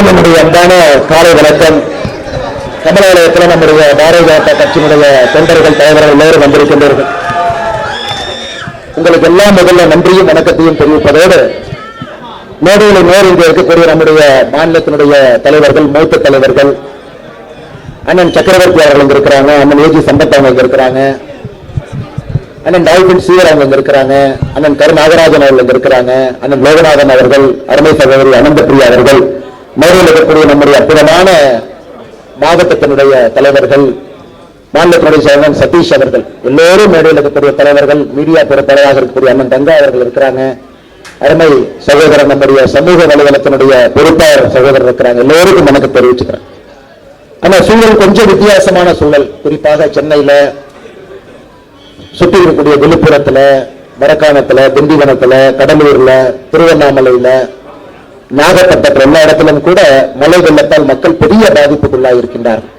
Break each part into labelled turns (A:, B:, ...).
A: எல்லோருக்கும் நம்முடைய அன்பான காலை வணக்கம். கமலாலயத்தில் நம்முடைய பாரதிய ஜனதா கட்சியினுடைய தொண்டர்கள் தலைவர்கள் எல்லோரும் வந்திருக்கின்றார்கள். உங்களுக்கு எல்லாம் முதல்ல நன்றியும் வணக்கத்தையும் தெரிவிப்பதோடு மேடையில் இங்கே இருக்கக்கூடிய நம்முடைய மாநிலத்தினுடைய தலைவர்கள், மூத்த தலைவர்கள், அண்ணன் சக்கரவர்த்தி அவர்கள் இங்க இருக்கிறாங்க, அண்ணன் ஏஜி சம்பத் அவங்க இங்க இருக்கிறாங்க, அண்ணன் டால்பின் சீவர் அவங்க இங்க இருக்கிறாங்க, அண்ணன் கருநாகராஜன் அவர்கள் இங்க இருக்கிறாங்க, அண்ணன் லோகநாதன் அவர்கள், அருமை சகோதரி அனந்தபிரியா அவர்கள், மேடையில் இருக்கக்கூடிய நம்முடைய அற்புதமான மாவட்டத்தினுடைய தலைவர்கள், மாநிலத்தினுடைய செயலர் சதீஷ் அவர்கள், எல்லோரும் மேடையில் இருக்கக்கூடிய தலைவர்கள், மீடியா பொறுப்பாளராக இருக்கக்கூடிய அண்ணன் தங்கா அவர்கள் இருக்கிறாங்க, அருமை சகோதரர் நம்முடைய சமூக வலைதளத்தினுடைய பொறுப்பாளர் சகோதரர் இருக்கிறாங்க. எல்லோருக்கும் எனக்கு தெரிவிச்சுக்கிறேன். ஆனா சூழல் கொஞ்சம் வித்தியாசமான சூழல். குறிப்பாக சென்னையில சுற்றி இருக்கக்கூடிய விழுப்புரத்துல, மரக்காணத்துல, திண்டிவனத்துல, கடலூர்ல, திருவண்ணாமலையில, நாகப்பட்டினத்தில் எல்லா இடத்திலும் கூட மழை வெள்ளத்தால் மக்கள் பெரிய பாதிப்புக்குள்ளாக இருக்கின்றார்கள்.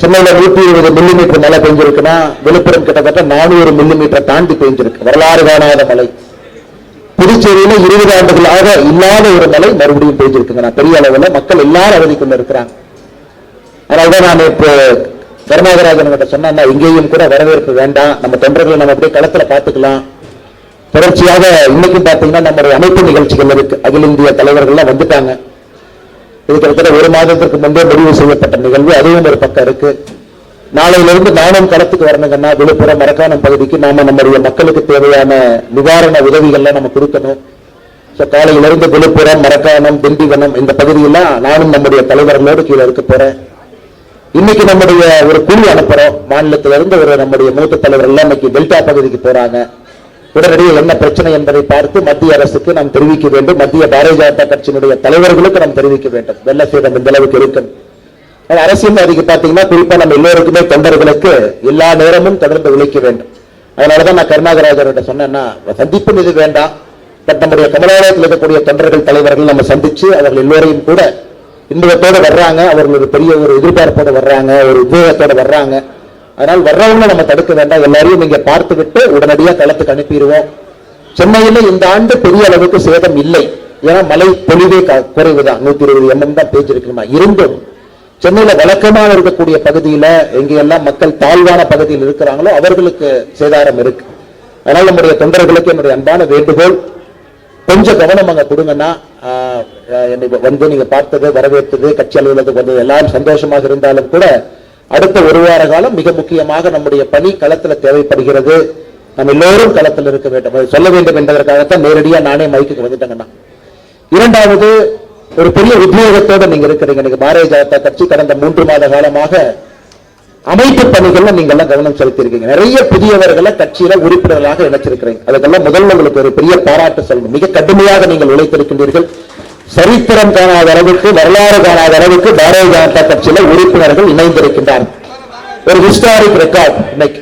A: சென்னையில 120 மில்லிமீட்டர் மழை பெஞ்சிருக்குன்னா விழுப்புரம் கிட்டத்தட்ட 400 மில்லிமீட்டர் தாண்டி பெஞ்சிருக்கு. வரலாறு காணாத மழை. புதுச்சேரியில 20 ஆண்டுகளாக இல்லாத ஒரு மழை மறுபடியும் பெய்திருக்குங்க. பெரிய அளவுல மக்கள் எல்லாரும் அவதிக்குள்ள இருக்கிறாங்க. அதனால்தான் நான் இப்போ கருநாகராஜன் கிட்ட சொன்னா, இங்கேயும் கூட வரவேற்பு வேண்டாம், நம்ம தொண்டர்களை நம்ம அப்படியே களத்துல பாத்துக்கலாம். தொடர்ச்சியாக இன்னைக்கும் பாத்தீங்கன்னா நம்முடைய அமைப்பு நிகழ்ச்சிகள் இருக்கு. அகில இந்திய தலைவர்கள்லாம் வந்துட்டாங்க. இது கிட்டத்தட்ட 1 மாதத்திற்கு முன்பே முடிவு செய்யப்பட்ட நிகழ்வு. அதுவும் ஒரு பக்கம் இருக்கு. நாளையிலிருந்து நானும் களத்துக்கு வரணுங்கன்னா விழுப்புரம், மரக்காணம் பகுதிக்கு நாம நம்முடைய மக்களுக்கு தேவையான நிவாரண உதவிகள்லாம் நம்ம கொடுக்கணும். காலையிலிருந்து விழுப்புரம், மரக்காணம், திண்டிவனம் இந்த பகுதியெல்லாம் நானும் நம்முடைய தலைவர்களோடு கீழே இருக்க போறேன். இன்னைக்கு நம்முடைய ஒரு குழு அனுப்புறோம். மாநிலத்திலிருந்து ஒரு நம்முடைய மூத்த தலைவர்கள் இன்னைக்கு டெல்டா பகுதிக்கு போறாங்க. உடனடியாக என்ன பிரச்சனை என்பதை பார்த்து மத்திய அரசுக்கு நாம் தெரிவிக்க வேண்டும். மத்திய பாரதிய ஜனதா கட்சியினுடைய தலைவர்களுக்கு நாம் தெரிவிக்க வேண்டும். வெள்ள சேதம் இந்த அளவுக்கு இருக்கும். அரசியல்வாதிக்கு பாத்தீங்கன்னா குறிப்பா நம்ம எல்லோருக்குமே தொண்டர்களுக்கு எல்லா நேரமும் தொடர்ந்து உழைக்க வேண்டும். அதனாலதான் நான் கருநாகராஜர்கிட்ட சொன்னேன்னா, சந்திப்பு இது வேண்டாம், பட் நம்முடைய கமலாலயத்தில் இருக்கக்கூடிய தொண்டர்கள் தலைவர்கள் நம்ம சந்திச்சு அவர்கள் எல்லோரையும் கூட இன்பத்தோடு வர்றாங்க. அவர்கள் ஒரு பெரிய ஒரு எதிர்பார்ப்போடு வர்றாங்க, ஒரு உத்வேகத்தோடு வர்றாங்க. அதனால் வர்றவங்க நம்ம தடுக்க வேண்டாம். எல்லாரையும் நீங்க பார்த்து விட்டு உடனடியாக களத்துக்கு அனுப்பிடுவோம். சென்னையில இந்த ஆண்டு பெரிய அளவுக்கு சேதம் இல்லை. ஏன்னா மழை பொழிவே குறைவுதான். 120 mm தான் பேச்சிருக்குமா. இருந்தும் சென்னையில வழக்கமாக இருக்கக்கூடிய பகுதியில எங்கெல்லாம் மக்கள் தாழ்வான பகுதியில் இருக்கிறாங்களோ அவர்களுக்கு சேதாரம் இருக்கு. அதனால் நம்முடைய தொண்டர்களுக்கு என்னுடைய அன்பான வேண்டுகோள், கொஞ்சம் கவனம் அங்க கொடுங்கன்னா, வந்து நீங்க பார்த்தது, வரவேற்றது, கட்சி அலுவலகத்துக்கு வந்தது எல்லாம் சந்தோஷமாக இருந்தாலும் கூட அடுத்த 1 வார காலம் மிக முக்கியமாக நம்முடைய பணி களத்துல தேவைப்படுகிறது. நம்ம எல்லோரும் களத்தில் இருக்க வேண்டும். அதை சொல்ல வேண்டும் என்பதற்காகத்தான் நேரடியா நானே மைக்கு வந்துட்டேங்கண்ணா. இரண்டாவது, ஒரு பெரிய உத்வேகத்தோடு நீங்க இருக்கிறீங்க. நீங்க பாரதிய ஜனதா கட்சி கடந்த 3 மாத காலமாக அமைப்பு பணிகள்ல நீங்க எல்லாம் கவனம் செலுத்திருக்கீங்க. நிறைய புதியவர்களை கட்சியில உறுப்பினர்களாக இணைச்சிருக்கிறீங்க. அதுக்கெல்லாம் முதல்ல உங்களுக்கு ஒரு பெரிய பாராட்டு சொல்லணும். மிக கடுமையாக நீங்கள் உழைத்திருக்கின்றீர்கள். சரித்திரம் காணாத அளவுக்கு, வரலாறு காணாத அளவுக்கு பாரதிய ஜனதா கட்சியில உறுப்பினர்கள் இணைந்திருக்கின்றார்கள். ஒரு ஹிஸ்டாரிக் ரெக்கார்ட். இன்னைக்கு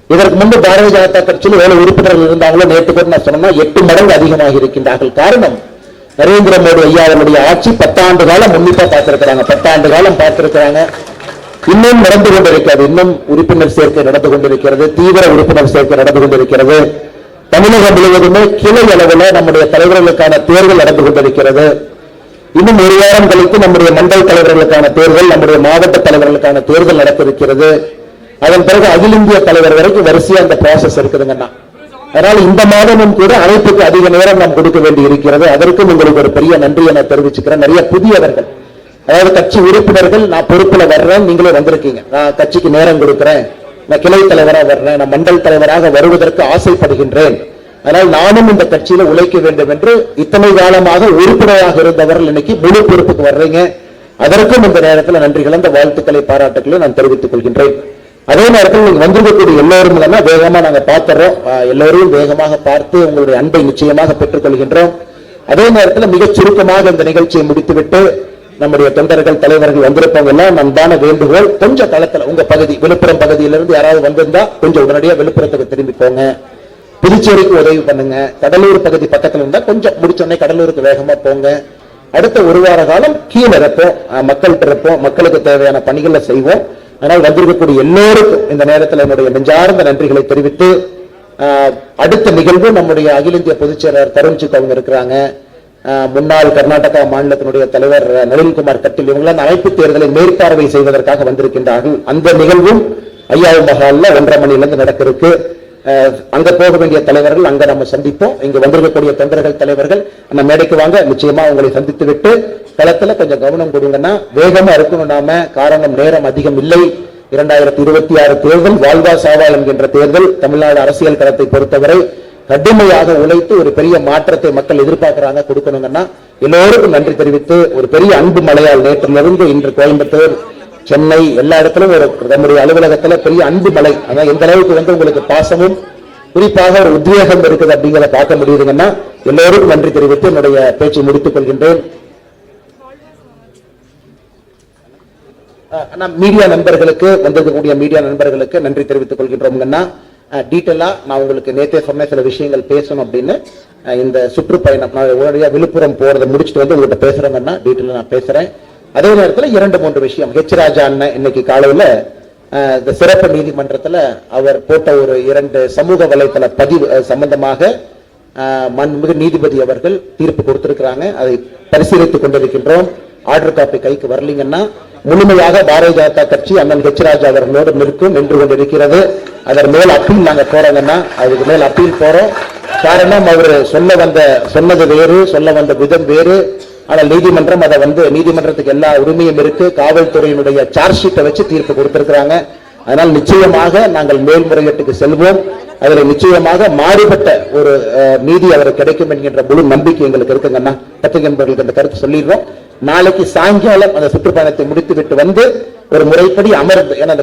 A: இதற்கு முன்பு பாரதிய ஜனதா கட்சியில் எவ்வளவு உறுப்பினர்கள் இருந்தாங்களோ நேற்று கூட நான் சொன்னா 8 மடங்கு அதிகமாக இருக்கின்றார்கள். காரணம், நரேந்திர மோடி ஐயாவுடைய ஆட்சி 10 ஆண்டு காலம் உன்னிப்பா பார்த்திருக்கிறாங்க. 10 ஆண்டு காலம் பார்த்திருக்கிறாங்க. இன்னும் நடந்து கொண்டிருக்கிறது. இன்னும் உறுப்பினர் சேர்க்கை நடந்து கொண்டிருக்கிறது. தீவிர உறுப்பினர் சேர்க்கை நடந்து கொண்டிருக்கிறது. தமிழகம் முழுவதுமே கிளை அளவில் நம்முடைய தலைவர்களுக்கான தேர்தல் நடந்து கொண்டிருக்கிறது. இன்னும் 1 வாரம் கழித்து நம்முடைய மண்டல் தலைவர்களுக்கான தேர்தல், நம்முடைய மாவட்ட தலைவர்களுக்கான தேர்தல் நடக்க இருக்கிறது. அதன் பிறகு அகில இந்திய தலைவர் வரைக்கும் வரிசையா அந்த ப்ராசஸ் இருக்குதுங்கன்னா, அதனால இந்த மாதமும் கூட அழைப்புக்கு அதிக நேரம் நாம் கொடுக்க வேண்டி இருக்கிறது. அதற்கும் உங்களுக்கு ஒரு பெரிய நன்றியை நான் தெரிவிச்சுக்கிறேன். நிறைய புதியவர்கள், அதாவது கட்சி உறுப்பினர்கள், நான் பொறுப்புல வர்றேன், நீங்களே வந்திருக்கீங்க, நான் கட்சிக்கு நேரம் கொடுக்கிறேன், நான் கிளை தலைவராக வர்றேன், நான் மண்டல் தலைவராக வருவதற்கு ஆசைப்படுகின்றேன், அதனால் நானும் இந்த கட்சியில உழைக்க வேண்டும் என்று இத்தனை காலமாக உறுப்பினராக இருந்தவர்கள் இன்னைக்கு முழு பொறுப்புக்கு வர்றீங்க. அதற்கும் இந்த நேரத்தில் நன்றி கலந்த வாழ்த்துக்களை, பாராட்டுக்களை நான் தெரிவித்துக் கொள்கின்றேன். அதே நேரத்தில் நீங்க வந்திருக்கக்கூடிய எல்லோரும் வேகமா நாங்க பார்த்துறோம். எல்லோரையும் வேகமாக பார்த்து உங்களுடைய அன்பை நிச்சயமாக பெற்றுக் கொள்கின்றோம். அதே நேரத்தில் மிகச் சுருக்கமாக இந்த நிகழ்ச்சியை முடித்துவிட்டு நம்முடைய தொண்டர்கள் தலைவர்கள் வந்திருப்பவங்க எல்லாம் அன்பான வேண்டுகோள், கொஞ்சம் களத்துல உங்க பகுதி விழுப்புரம் பகுதியிலிருந்து யாராவது வந்திருந்தா கொஞ்சம் உடனடியாக விழுப்புரத்துக்கு திரும்பி போங்க. புதுச்சேரிக்கு உதவி பண்ணுங்க. கடலூர் பகுதி பக்கத்துல இருந்தா கொஞ்சம் முடிச்சோடனே கடலூருக்கு வேகமா போங்க. அடுத்த 1 வார காலம் கீழே இருப்போம், மக்கள்கிட்ட இருப்போம், மக்களுக்கு தேவையான பணிகளை செய்வோம். அதனால் வந்திருக்கக்கூடிய எல்லோருக்கும் இந்த நேரத்தில் என்னுடைய நெஞ்சார்ந்த நன்றிகளை தெரிவித்து, அடுத்த நிகழ்வு நம்முடைய அகில இந்திய பொதுச் செயலாளர் தருண்ஜித் அவங்க இருக்கிறாங்க. முன்னாள் கர்நாடகா மாநிலத்தினுடைய தலைவர் நளின்குமார் கட்டில் இவங்களாம் அமைப்பு தேர்தலை மேற்பார்வை செய்வதற்காக வந்திருக்கின்றார்கள். அந்த நிகழ்வும் ஐயாவு மகால்ல 1:30 மணியிலிருந்து நடக்க இருக்கு. அங்க போக வேண்டிய தலைவர்கள் அங்க நம்ம சந்திப்போம். இங்க வந்திருக்கக்கூடிய தொண்டர்கள் தலைவர்கள் அந்த மேடைக்கு வாங்க, நிச்சயமா உங்களை சந்தித்து விட்டு களத்துல கொஞ்சம் கவனம் கொடுங்கன்னா வேகமா இருக்கணும். நாம காரணம் நேரம் அதிகம் இல்லை. 2026 தேர்தல் வாழ்வா சாவா என்கின்ற தேர்தல். தமிழ்நாடு அரசியல் களத்தை பொறுத்தவரை கடுமையாக உழைத்து ஒரு பெரிய மாற்றத்தை மக்கள் எதிர்பார்க்கிறாங்க, கொடுக்கணுங்கன்னா எல்லோருக்கும் நன்றி தெரிவித்து ஒரு பெரிய அன்பு மழையால் நேற்றிலிருந்து இன்று கோயம்புத்தூர், சென்னை எல்லா இடத்திலும் ஒரு நம்முடைய அலுவலகத்துல பெரிய அன்பு மலை. அதான் எந்த அளவுக்கு உங்களுக்கு பாசமும் குறிப்பாக ஒரு உத்வேகம் இருக்குது அப்படிங்கிறத பார்க்க முடியுதுங்கன்னா எல்லோருக்கும் நன்றி தெரிவித்து என்னுடைய பேச்சை முடித்துக் கொள்கின்றேன். மீடியா நண்பர்களுக்கு வந்திருக்கக்கூடிய மீடியா நண்பர்களுக்கு நன்றி தெரிவித்துக் கொள்கின்றோம்னா டீட்டெயிலா நான் உங்களுக்கு நேற்றே சொன்ன சில விஷயங்கள் பேசணும் அப்படின்னு இந்த சுற்றுப்பயணம் நான் உடனடியாக விழுப்புரம் போறதை முடிச்சுட்டு வந்து உங்கள்கிட்ட பேசுறேங்கன்னா டீட்டெயிலா நான் பேசுறேன். அதே நேரத்தில் 2-3 விஷயம். ராஜா அண்ணன் இன்னைக்கு காலையில இந்த சிறப்பு நீதிமன்றத்தில் அவர் போட்ட ஒரு 2 சமூக வலைத்தள பதிவு சம்பந்தமாக மாண்புமிகு நீதிபதி அவர்கள் தீர்ப்பு கொடுத்திருக்கிறாங்க. அதை பரிசீலித்துக் கொண்டிருக்கின்றோம். ஆர்டர் காப்பி கைக்கு வரலீங்கன்னா முழுமையாக பாரதிய ஜனதா கட்சி அண்ணன் ராஜா அவர்களோடு நிற்கும் என்று கொண்டிருக்கிறது. அதன் மேல் அப்பீல் நாங்க போறோங்கன்னா அதுக்கு மேல் அப்பீல் போறோம். காரணம் அவர் சொன்னது வேறு, சொல்ல வந்த விதம் வேறு. ஆனால் நீதிமன்றம் அதை நீதிமன்றத்துக்கு எல்லா உரிமையும் இருக்கு. காவல்துறையினுடைய சார்ஜ் ஷீட்டை வச்சு தீர்ப்பு கொடுத்திருக்கிறாங்க. அதனால் நிச்சயமாக நாங்கள் மேல்முறையீட்டுக்கு செல்வோம். அதில் நிச்சயமாக மாறுபட்ட ஒரு நீதி அவருக்கு கிடைக்கும் என்கின்ற முழு நம்பிக்கை எங்களுக்கு இருக்குங்கன்னா பத்திரிகை நண்பர்களுக்கு அந்த கருத்து சொல்லிடுறோம். நாளைக்கு சாயங்காலம் அந்த சுற்றுப்பயணத்தை முடித்து விட்டு ஒரு முறைப்படி அமர்ந்து, ஏன்னா